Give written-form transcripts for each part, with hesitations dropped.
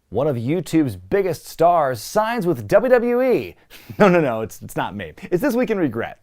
One of YouTube's biggest stars signs with WWE. No, it's not me. It's This Week in Regret.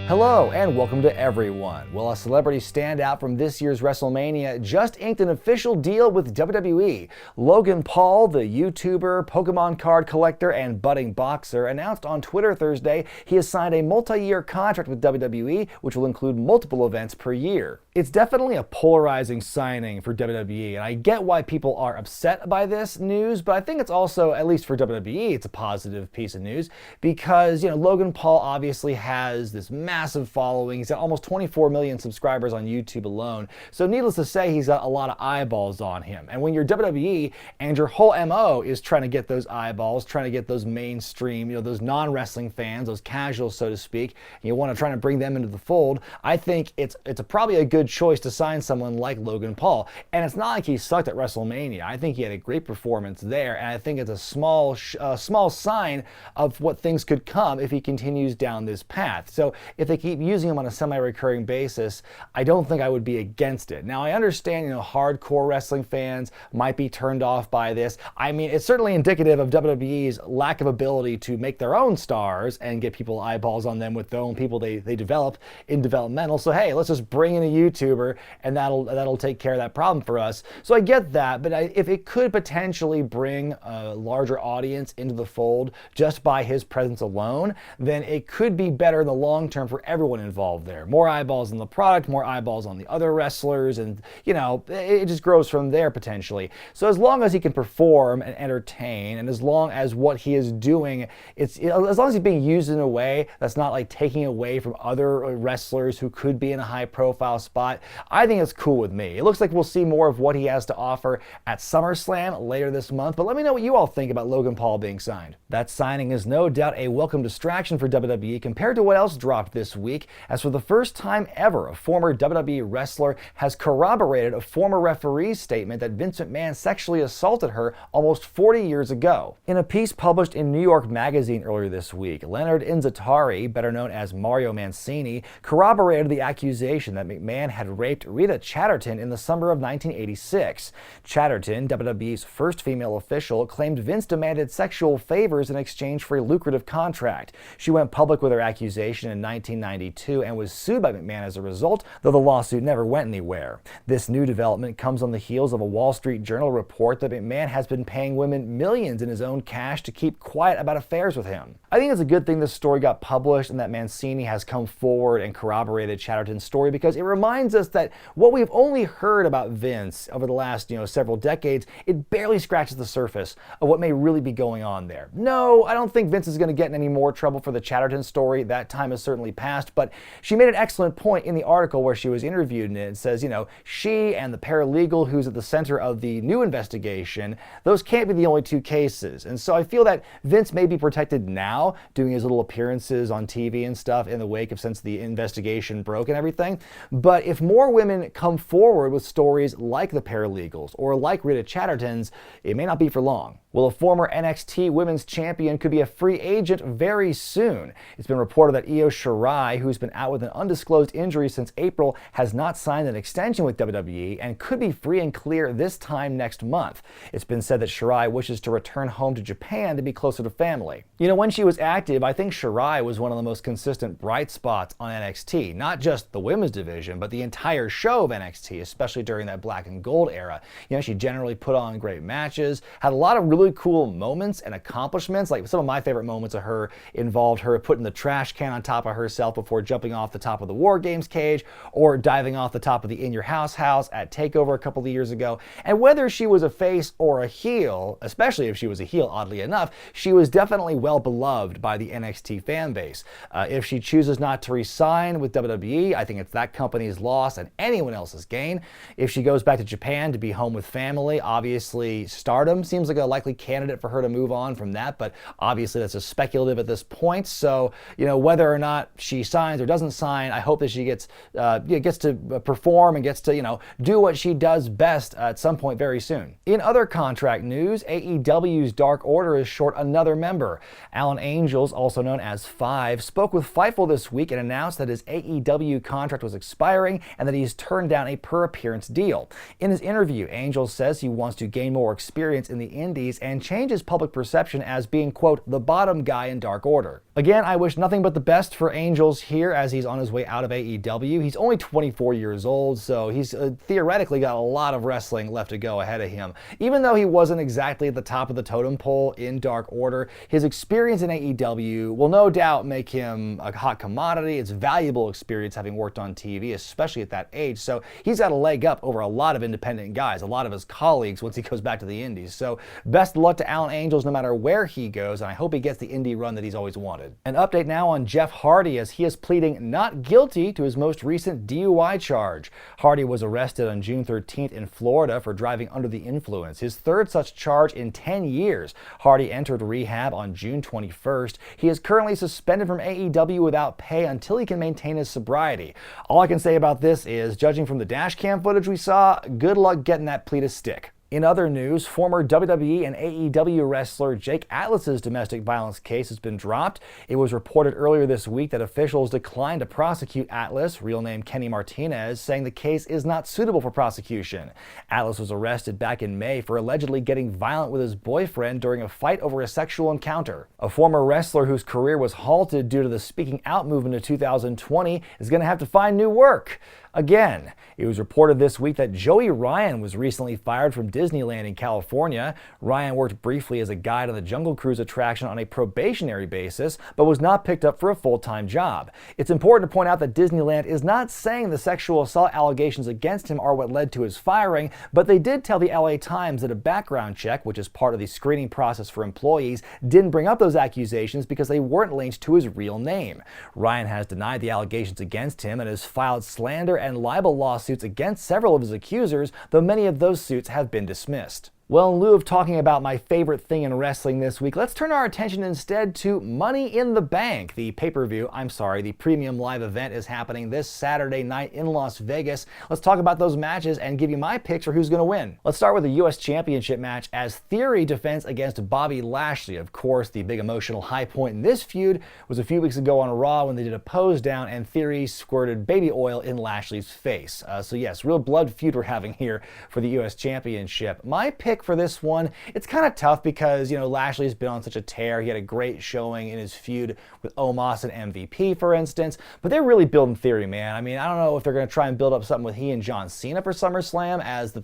Hello and welcome to everyone. Well, a celebrity standout from this year's WrestleMania just inked an official deal with WWE. Logan Paul, the YouTuber, Pokemon card collector, and budding boxer, announced on Twitter Thursday he has signed a multi-year contract with WWE, which will include multiple events per year. It's definitely a polarizing signing for WWE, and I get why people are upset by this news, but I think it's also, at least for WWE, it's a positive piece of news because, Logan Paul obviously has this massive following. He's got almost 24 million subscribers on YouTube alone. So needless to say, he's got a lot of eyeballs on him. And when you're WWE and your whole MO is trying to get those eyeballs, trying to get those mainstream, those non-wrestling fans, those casuals, so to speak, and you want to try to bring them into the fold, I think it's probably a good choice to sign someone like Logan Paul. And it's not like he sucked at WrestleMania. I think he had a great performance there, and I think it's a small sign of what things could come if he continues down this path. So if they keep using him on a semi-recurring basis, I don't think I would be against it. Now, I understand, hardcore wrestling fans might be turned off by this. I mean, it's certainly indicative of WWE's lack of ability to make their own stars and get people eyeballs on them with their own people they develop in developmental. So, hey, let's just bring in a YouTuber and that'll take care of that problem for us. So I get that, but if it could potentially bring a larger audience into the fold just by his presence alone, then it could be better in the long term for everyone involved there. More eyeballs on the product, more eyeballs on the other wrestlers, and it just grows from there potentially. So as long as he can perform and entertain, and as long as what he is doing, as long as he's being used in a way that's not like taking away from other wrestlers who could be in a high profile spot, I think it's cool with me. It looks like we'll see more of what he has to offer at SummerSlam later this month, but let me know what you all think about Logan Paul being signed. That signing is no doubt a welcome distraction for WWE compared to what else dropped this week, as for the first time ever, a former WWE wrestler has corroborated a former referee's statement that Vince McMahon sexually assaulted her almost 40 years ago. In a piece published in New York Magazine earlier this week, Leonard Inzatari, better known as Mario Mancini, corroborated the accusation that McMahon had raped Rita Chatterton in the summer of 1986. Chatterton, WWE's first female official, claimed Vince demanded sexual favors in exchange for a lucrative contract. She went public with her accusation in 1992 and was sued by McMahon as a result, though the lawsuit never went anywhere. This new development comes on the heels of a Wall Street Journal report that McMahon has been paying women millions in his own cash to keep quiet about affairs with him. I think it's a good thing this story got published and that Mancini has come forward and corroborated Chatterton's story, because it reminds us that what we've only heard about Vince over the last several decades, it barely scratches the surface of what may really be going on there. No, I don't think Vince is going to get in any more trouble for the Chatterton story. That time has certainly passed, but she made an excellent point in the article where she was interviewed, and it says, she and the paralegal who's at the center of the new investigation, those can't be the only two cases. And so I feel that Vince may be protected now, doing his little appearances on TV and stuff in the wake of since the investigation broke and everything. But if more women come forward with stories like the paralegals or like Rita Chatterton's, it may not be for long. Well, a former NXT Women's Champion could be a free agent very soon. It's been reported that Io Shirai, who's been out with an undisclosed injury since April, has not signed an extension with WWE and could be free and clear this time next month. It's been said that Shirai wishes to return home to Japan to be closer to family. When she was active, I think Shirai was one of the most consistent bright spots on NXT, not just the women's division, but the entire show of NXT, especially during that black and gold era. She generally put on great matches, had a lot of really cool moments and accomplishments. Like some of my favorite moments of her involved her putting the trash can on top of herself before jumping off the top of the War Games cage, or diving off the top of the In Your House at TakeOver a couple of years ago. And whether she was a face or a heel, especially if she was a heel, oddly enough, she was definitely well beloved by the NXT fan base. If she chooses not to re-sign with WWE, I think it's that company's loss and anyone else's gain. If she goes back to Japan to be home with family, obviously Stardom seems like a likely candidate for her to move on from that, but obviously that's just speculative at this point. So, whether or not she signs or doesn't sign, I hope that she gets to perform and gets to, do what she does best at some point very soon. In other contract news, AEW's Dark Order is short another member. Alan Angels, also known as Five, spoke with Fightful this week and announced that his AEW contract was expiring and that he's turned down a per-appearance deal. In his interview, Angels says he wants to gain more experience in the indies and change his public perception as being, quote, the bottom guy in Dark Order. Again, I wish nothing but the best for Angels here as he's on his way out of AEW. He's only 24 years old, so he's theoretically got a lot of wrestling left to go ahead of him. Even though he wasn't exactly at the top of the totem pole in Dark Order, his experience in AEW will no doubt make him a hot commodity. It's valuable experience having worked on TV, especially at that age. So he's got a leg up over a lot of independent guys, a lot of his colleagues once he goes back to the indies. So best of luck to Alan Angels no matter where he goes, and I hope he gets the indie run that he's always wanted. An update now on Jeff Hardy as he is pleading not guilty to his most recent DUI charge. Hardy was arrested on June 13th in Florida for driving under the influence, his third such charge in 10 years. Hardy entered rehab on June 21st. He is currently suspended from AEW without pay until he can maintain his sobriety. All I can say about this is, judging from the dash cam footage we saw, good luck getting that plea to stick. In other news, former WWE and AEW wrestler Jake Atlas's domestic violence case has been dropped. It was reported earlier this week that officials declined to prosecute Atlas, real name Kenny Martinez, saying the case is not suitable for prosecution. Atlas was arrested back in May for allegedly getting violent with his boyfriend during a fight over a sexual encounter. A former wrestler whose career was halted due to the Speaking Out movement in 2020 is going to have to find new work. Again, it was reported this week that Joey Ryan was recently fired from Disneyland in California. Ryan worked briefly as a guide on the Jungle Cruise attraction on a probationary basis, but was not picked up for a full-time job. It's important to point out that Disneyland is not saying the sexual assault allegations against him are what led to his firing, but they did tell the LA Times that a background check, which is part of the screening process for employees, didn't bring up those accusations because they weren't linked to his real name. Ryan has denied the allegations against him and has filed slander and libel lawsuits against several of his accusers, though many of those suits have been dismissed. Well, in lieu of talking about my favorite thing in wrestling this week, let's turn our attention instead to Money in the Bank. The premium live event is happening this Saturday night in Las Vegas. Let's talk about those matches and give you my picks for who's going to win. Let's start with the U.S. Championship match as Theory defends against Bobby Lashley. Of course, the big emotional high point in this feud was a few weeks ago on Raw when they did a pose down and Theory squirted baby oil in Lashley's face. So yes, real blood feud we're having here for the U.S. Championship. My pick for this one, it's kind of tough because, Lashley's been on such a tear. He had a great showing in his feud with Omos and MVP, for instance, but they're really building Theory, man. I mean, I don't know if they're going to try and build up something with he and John Cena for SummerSlam as the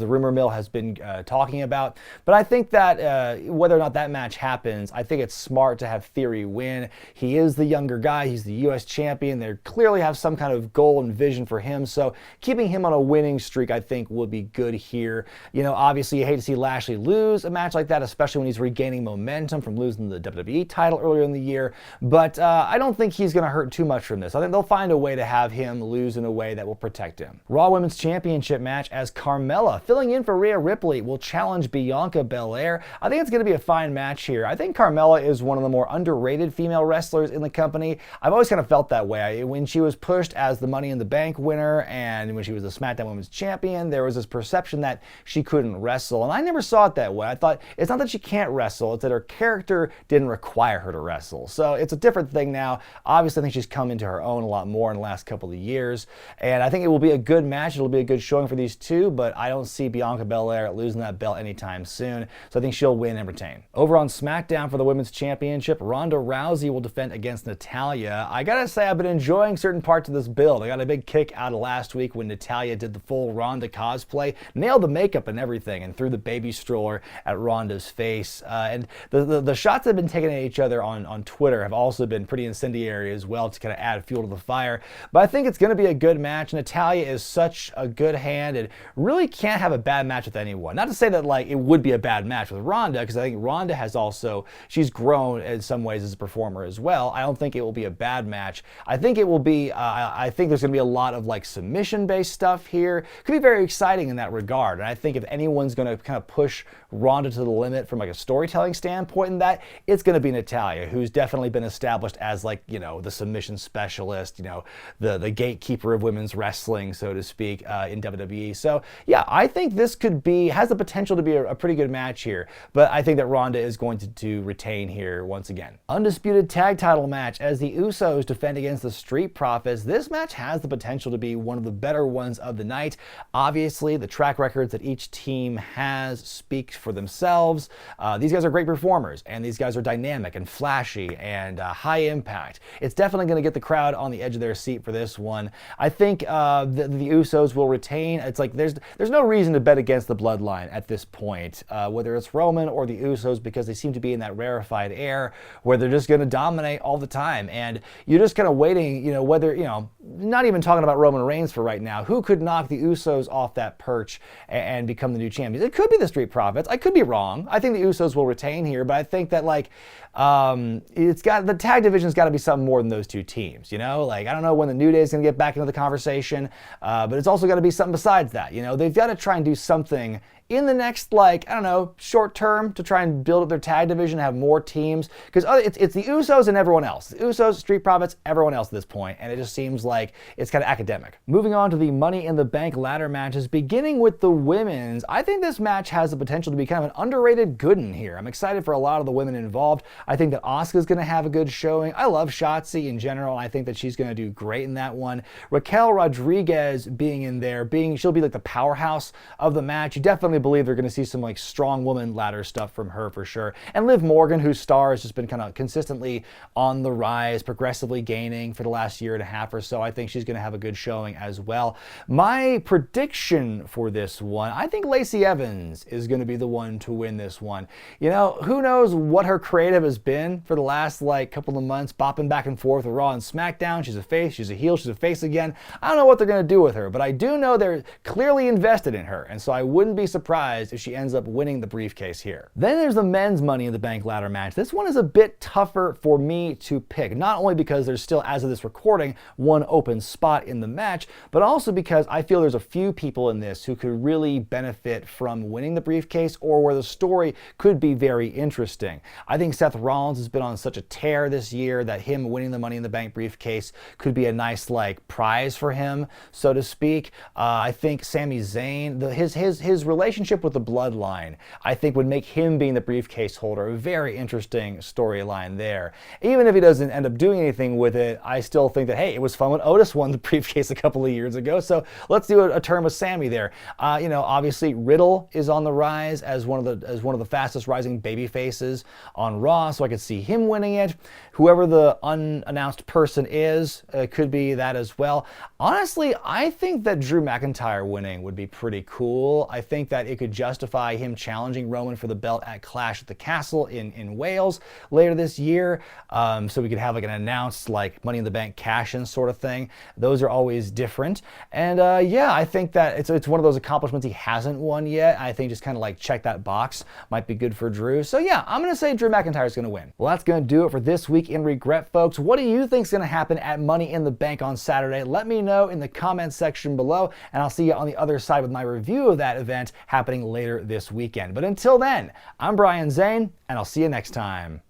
rumor mill has been talking about, but I think that whether or not that match happens, I think it's smart to have Theory win. He is the younger guy. He's the U.S. champion. They clearly have some kind of goal and vision for him, so keeping him on a winning streak, I think, would be good here. Obviously you hate to see Lashley lose a match like that, especially when he's regaining momentum from losing the WWE title earlier in the year, but I don't think he's going to hurt too much from this. I think they'll find a way to have him lose in a way that will protect him. Raw Women's Championship match as Carmella, filling in for Rhea Ripley, will challenge Bianca Belair. I think it's going to be a fine match here. I think Carmella is one of the more underrated female wrestlers in the company. I've always kind of felt that way. When she was pushed as the Money in the Bank winner and when she was the SmackDown Women's Champion, there was this perception that she couldn't wrestle, and I never saw it that way. I thought it's not that she can't wrestle, it's that her character didn't require her to wrestle. So it's a different thing now. Obviously, I think she's come into her own a lot more in the last couple of years, and I think it will be a good match. It'll be a good showing for these two, but I don't see Bianca Belair losing that belt anytime soon, so I think she'll win and retain. Over on SmackDown for the Women's Championship, Ronda Rousey will defend against Natalya. I gotta say, I've been enjoying certain parts of this build. I got a big kick out of last week when Natalya did the full Ronda cosplay, nailed the makeup and everything, and threw the baby stroller at Ronda's face. And the shots that have been taken at each other on Twitter have also been pretty incendiary as well to kind of add fuel to the fire. But I think it's going to be a good match. Natalya is such a good hand and really can't have a bad match with anyone. Not to say that it would be a bad match with Ronda, because I think Ronda has she's grown in some ways as a performer as well. I don't think it will be a bad match. I think it will be, I think there's going to be a lot of submission-based stuff here. Could be very exciting in that regard. And I think if anyone's going to kind of push Ronda to the limit from like a storytelling standpoint in that, it's going to be Natalya, who's definitely been established as like, you know, the submission specialist, you know, the gatekeeper of women's wrestling, so to speak, in WWE. So yeah, I think this has the potential to be a pretty good match here, but I think that Ronda is going to retain here once again. Undisputed tag title match as the Usos defend against the Street Profits. This match has the potential to be one of the better ones of the night. Obviously, the track records that each team has speak for themselves. These guys are great performers, and these guys are dynamic and flashy and high impact. It's definitely going to get the crowd on the edge of their seat for this one. I think the Usos will retain. It's like there's no reason to bet against the Bloodline at this point, whether it's Roman or the Usos, because they seem to be in that rarefied air where they're just going to dominate all the time. And you're just kind of waiting, you know, whether, you know, not even talking about Roman Reigns for right now, who could knock the Usos off that perch and become the new champions? It could be the Street Profits. I could be wrong. I think the Usos will retain here, but I think that like the tag division's got to be something more than those two teams, you know? Like, I don't know when the New Day is going to get back into the conversation, but it's also got to be something besides that, you know? They've got to try and do something in the next, like, I don't know, short term to try and build up their tag division, have more teams, because it's the Usos and everyone else. The Usos, Street Profits, everyone else at this point, and it just seems like it's kind of academic. Moving on to the Money in the Bank ladder matches, beginning with the women's. I think this match has the potential to be kind of an underrated good one here. I'm excited for a lot of the women involved. I think that Asuka's going to have a good showing. I love Shotzi in general. I think that she's going to do great in that one. Raquel Rodriguez being in there, she'll be like the powerhouse of the match. You definitely believe they're going to see some like strong woman ladder stuff from her for sure. And Liv Morgan, whose star has just been kind of consistently on the rise, progressively gaining for the last year and a half or so. I think she's going to have a good showing as well. My prediction for this one, I think Lacey Evans is going to be the one to win this one. You know, who knows what her creative has been for the last like couple of months, bopping back and forth with Raw and SmackDown. She's a face, she's a heel, she's a face again. I don't know what they're going to do with her, but I do know they're clearly invested in her, and so I wouldn't be surprised if she ends up winning the briefcase here. Then there's the men's Money in the Bank ladder match. This one is a bit tougher for me to pick, not only because there's still, as of this recording, one open spot in the match, but also because I feel there's a few people in this who could really benefit from winning the briefcase, or where the story could be very interesting. I think Seth Rollins has been on such a tear this year that him winning the Money in the Bank briefcase could be a nice like prize for him, so to speak. I think Sami Zayn, his relationship with the Bloodline, I think would make him being the briefcase holder a very interesting storyline there. Even if he doesn't end up doing anything with it, I still think that, hey, it was fun when Otis won the briefcase a couple of years ago, so let's do a turn with Sami there. You know, obviously Riddle is on the rise as one of the fastest rising baby faces on Raw, so I could see him winning it. Whoever the unannounced person is, could be that as well. Honestly, I think that Drew McIntyre winning would be pretty cool. I think that it could justify him challenging Roman for the belt at Clash at the Castle in Wales later this year. So we could have like an announced like Money in the Bank cash-in sort of thing. Those are always different. And yeah, I think that it's one of those accomplishments he hasn't won yet. I think just kind of like check that box might be good for Drew. So yeah, I'm going to say Drew McIntyre is going to win. Well, that's going to do it for this week in Regret, folks. What do you think is going to happen at Money in the Bank on Saturday? Let me know in the comments section below, and I'll see you on the other side with my review of that event happening later this weekend. But until then, I'm Brian Zane, and I'll see you next time.